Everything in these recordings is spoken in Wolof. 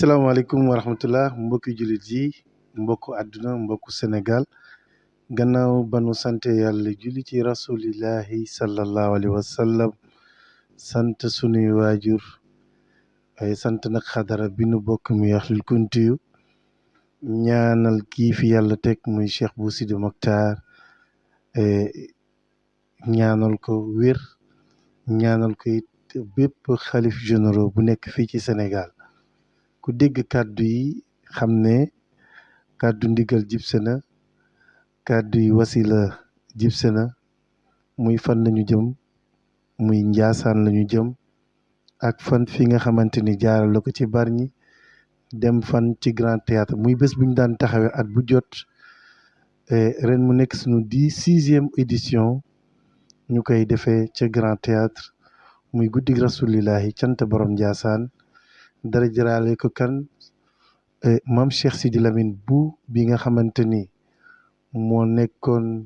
asalaamaaleykum wa rahmatullah mbokki jullit yi mbokku àdduna mbokku Sénégal gannaaw banu sante yàlla julli ci rasulillahi sallallahu alayhi wa sallam sant sunuy waajur ay sant nag xadara bi nu bokk muy Ahlul Kuntiyu ñaanal kii fi yàlla teg muy Cheikh Bou Sidi Mokhtar ñaanal ko wér ñaanal ko it bépp xalif généraux bu nekk fii ci Sénégal ku dégg kàddu yi xam ne kàddu ndigal jibse na kàddu yi wasila jibse na muy fan lañu jëm muy Njaasaan lañu jëm ak fan fi nga xamante ni jaaral la ko ci Bargny dem fan ci Grand Théâtre muy bés bu ñu daan taxawee at bu jot ren mu nekk sunu 6e édition ñu koy defee ca Grand Théâtre muy guddig rasulillahi cant borom Njaasaan dara jëraale ko kan maam Cheikh Sidi Lamine Bou bi nga xamante ni moo nekkoon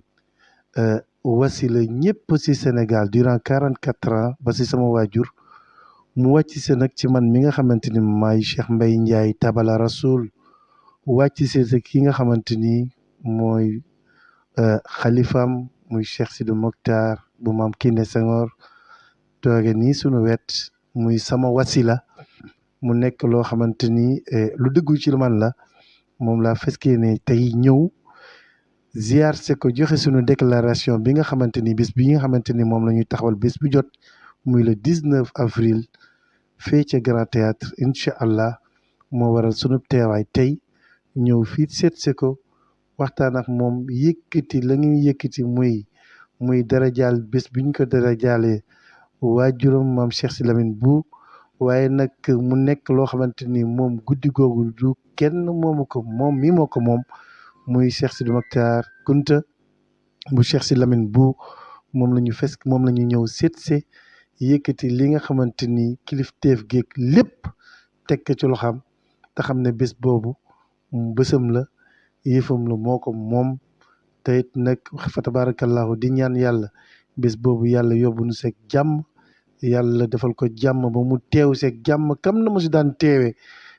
wasila ñëpp ci Sénégal durant 44 ans ba ci sama waajur mu wàcc si nag ci man mi nga xamante ni maay Cheikh Mbaye Ndiaye Tabala Rasoul wàcc si ki nga xamante ni mooy xalifaam muy Cheikh Sidi Mokhtar bu maam Kiné Senghor tooge nii sunu wet muy sama wasila mu nekk loo xamante ni lu dëggu ci man la moom laa feskee ne tey ñëw ziar se ko joxe sunu déclaration bi nga xamante ni bés bi nga xamante ni moom la ñuy taxawal bés bu jot muy le 19 avril fee ca Grand Théâtre incha allah moo waral sunu teewaay tey ñëw fii seet se ko waxtaan ak moom yëkkati la ñuy yëkkati muy darajaal bés bi ñu ko darajaalee waajuram maam Cheikh Sidi Lamine Bou waaye nag mu nekk loo xamante ni moom guddi googu du kenn moomu ko moom mi moo ko moom muy Cheikh Sidi Mokhtar Kunta bu Cheikh Sidi Lamine Bou moom la ñu moom la ñu ñëw seetse yëkkati li nga xamante ni kilifteef geeg lépp teg ko ci loxam te xam ne bés boobu bésam la yëfam la moo ko moom te it nag fa tabarakallahu di ñaan yàlla bés boobu yàlla yóbbu nu seeg jàmm yàlla defal ko jàmm ba mu teew seeg jàmm kam na mu si daan teewee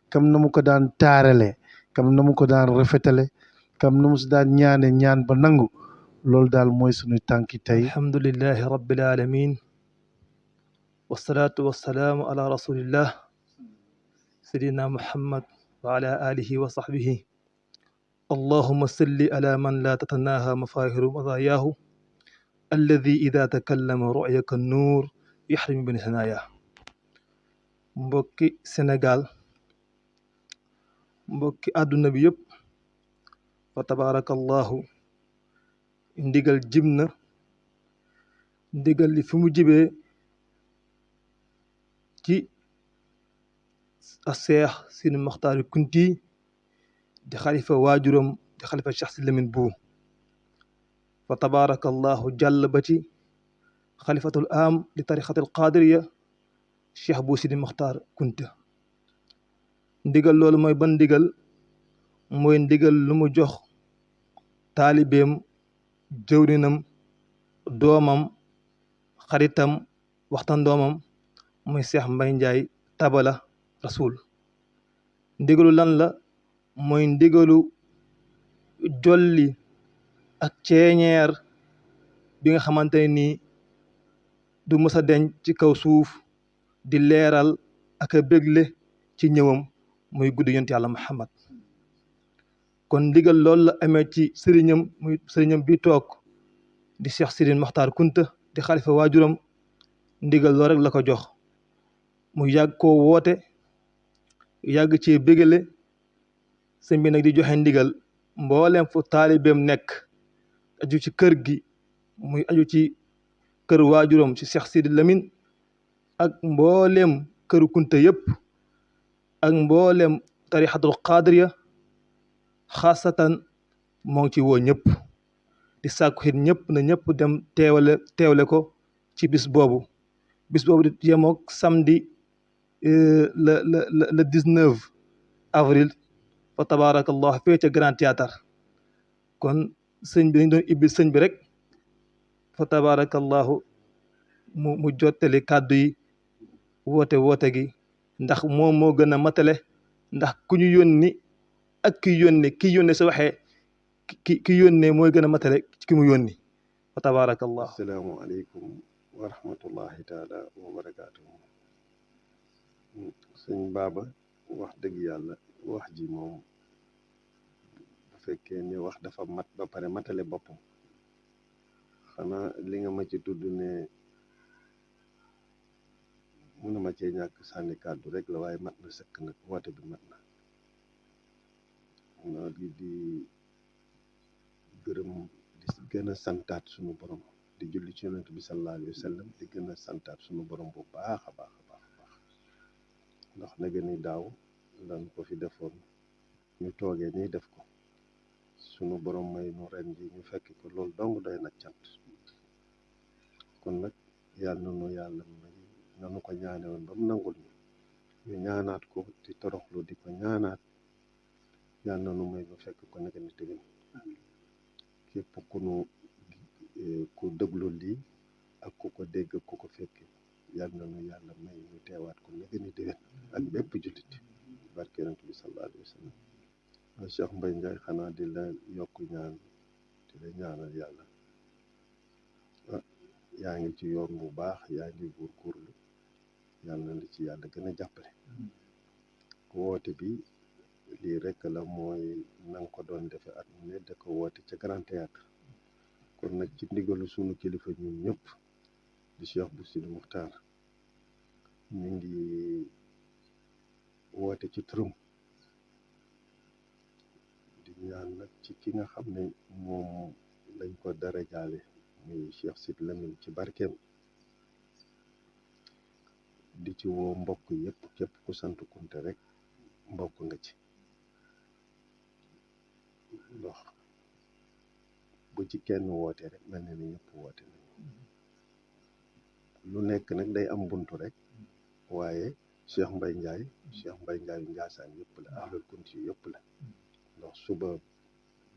kam na mu ko daan taarale kam na mu ko daan rafetale kam na mu si daan ñaane ñaan ba nangu loolu daal mooy suñu tànki tey alhamdulillahi rabbil alamin wasalaatu wasalaamu ala rasulillah sayidina muhammad wa ala alihi wa sahbihi allahuma salli ala man la tatanaha mafahiru madayaahu alladi ida takallama ru'yaka nuur yaxrimu bin hanaaya mbokki Sénégal mbokki àdduna bi yëpp fa tabarakallahu ndigal jib na ndigal li fi mu jibee ci a Cheikh Sidi Mokhtar Kunti di xalifa waajuram di xalifa Cheikh Sidi Lamine Bou fa tabarakallahu jàll ba ci xalifatul am di tarixatul qadiriya Cheikh Bou Sidi Mokhtar Kunta ndigal loolu mooy ban ndigal mooy ndigal lu mu jox taalibeem jëwrinam doomam xaritam waxtaan doomam muy Cheikh Mbaye Ndiaye Tabala Rasoul ndigalu lan la mooy ndigalu jolli ak ceeñeer bi nga xamante ne nii du mës a deñ ci kaw suuf di leeral ak a bégle ci ñëwam muy guddi yonent yàlla Muhammad kon ndigal loolu la amee ci sëriñam bi toog di Cheikh Sidi Mokhtar Kunta di xalifa waajuram ndigal loolu rek la ko jox mu yàgg koo woote yàgg ci bégale sëñ bi nag di joxe ndigal mboolem fu taalibeem nekk aju ci kër gi muy aju ci kër waajuram ci Cheikh Sidi Lamine ak mboolem këru Kunta yëpp ak mboolem tarixatul qadiriya xaasatan moo ngi ci woo ñëpp di sàkku xit ñëpp na ñëpp dem teewle ko ci bis boobu di yemook samedi le 19 avril fa tabarakallah fee ca Grand Théâtre kon sëñ bi dañ doon ibbi sëñ bi rek fa tabarakallahu mu jottali kàddu yi woote gi ndax moom moo gën a matale ndax ku ñu yónni ak ki yónne sa waxee ki yónnee mooy gën a matale ci ki mu yónni fa tabaarakallah. assalaamu aleykum wa rahmatullahi taala wa barakaatuhu. sëñ Baba wax dëgg yàlla wax ji moom bu fekkee ne wax dafa mat ba pare matale boppam xanaa li nga ma ci tudd ne mënu ma cee ñàkk sànni kàddu rek la waaye mat na sëkk nag woote bi mat na. naa di gërëm di gën a santaat suñu borom di julli ci yonent bi sallallahu alayhi wa sallam di gën a santaat suñu borom bu baax a baax a baax a baax ndax nag ni daaw lan ko fi defoon ñu toogee nii def ko sunu borom may nu ren ji ñu fekk ko loolu dong doy nag cant kon nag yàlla na nu yàlla may nanu ko ñaane woon ba mu nangul ñu ñaanaat ko di toroxlu di ko ñaanaat yàlla na nu may nu fekk ko nag ni tëgën képp ku déglu lii ak ku ko dégg ku ko fekk yàlla na nu yàlla may ñu teewaat ko nag ni tëgën ak bépp jullit barke yonent bi sallallahu alayhi wa sallam. Cheikh Mbaye Ndiaye xanaa di la yokk ñaan di la ñaanal yàlla yaa ngi ci yoon bu baax yaa ngi góorgóorlu yàlla na ci yàlla gën a jàppale. woote bi lii rek la mooy na nga ko doon defe at mu ne da ko woote ca Grand Théâtre kon nag ci ndigalu sunu kilifa ñun ñëpp di Cheikh Bou Sidi Muxtaar ñu ngi woote ci turam di ñaan nag ci ki nga xam ne moom lañ ko dara jaale muy Cheikh Sidy Lamine ci barkeem di ci woo mbokk yëpp képp ku sant Kunte rek mbokk nga ci ndox bu ci kenn woote rek mel na ni ñëpp woote nañu lu nekk nag day am buntu rek waaye Cheikh Mbaye Ndiaye Njaasaan yëpp la ahlul Kunti yëpp la ndax suba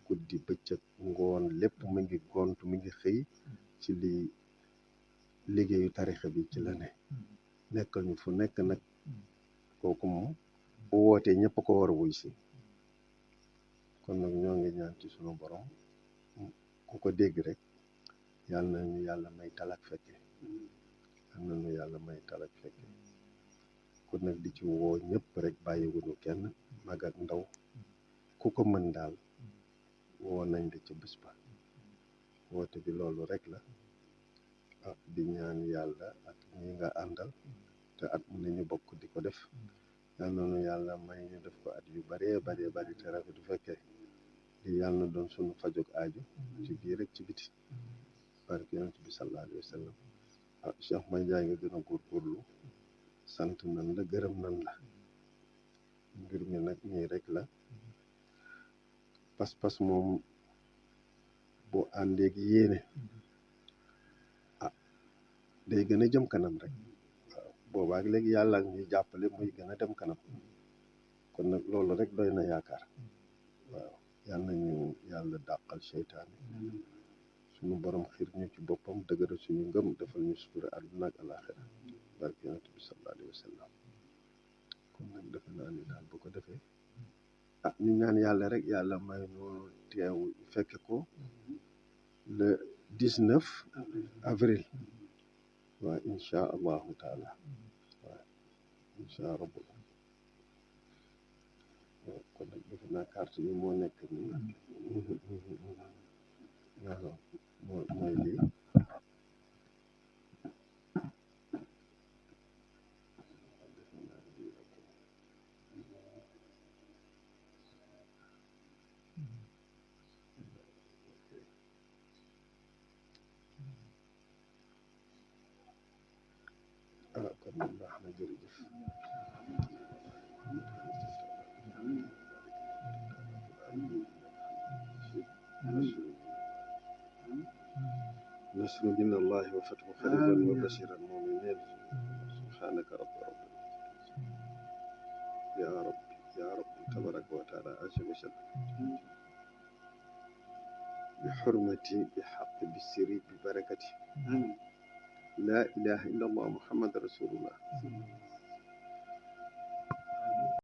guddi bëccëg ngoon lépp mu ngi gontu mi ngi xëy ci li liggéeyu tarixa bi ci la ne nekkal ñu fu nekk nag kooku moom bu wootee ñëpp ko war a wuy si kon nag ñoo ngi ñaan ci sunu borom ku ko dégg rek yàlla na ñu yàlla may talak fekke yàlla na ñu yàlla may talak fekke kon nag di ci woo ñëpp rek bàyyiwuñu kenn mag ak ndaw ku ko mën daal woo nañ la ci bés ba woote bi loolu rek la di ñaan yàlla ak ñi nga àndal te at mu ne ñu bokk di ko def yal na nu yàlla may ñu def ko at yu baree bari te rafet du fekkee li yàlla na doon sunu fajog aaju ci biir rek ci biti barke yonent bi sallallahu alayhi wa sallam Cheikh Mbaye Ndiaye nga gën a góorgóorlu sant nan la gërëm nan la mbir mi nag nii rek la pas-pas moom bu àndeeg yéene day gën a jëm kanam rek waaw boobaak léegi yàlla ak ñuy jàppale muy gën a dem kanam kon nag loolu rek doy na yaakaar waaw yal nañu yàlla dàqal seytaane suñu borom xiir ñu ci boppam dëgëral suñu ngëm defal ñu sutura àdduna ak alaaxira barke yonent bi sallallahu alayhi wa sallam kon nag defe naa ni daal bu ko defee ñu ñaan yàlla rek yàlla may ñu teew fekke ko le 19 avril waaw incha allahu taala waaw incha rabbi kon nag defe naa carte bi moo nekk nii waaw mooy lii kon nag baax na jërëjëf نصر من الله وفتح قريبا وبشر المؤمنين سبحانك رب يا رب تبارك وتعالى عز وجل بحرمتي بحق بالسر ببركتي لا إله إلا الله محمد رسول الله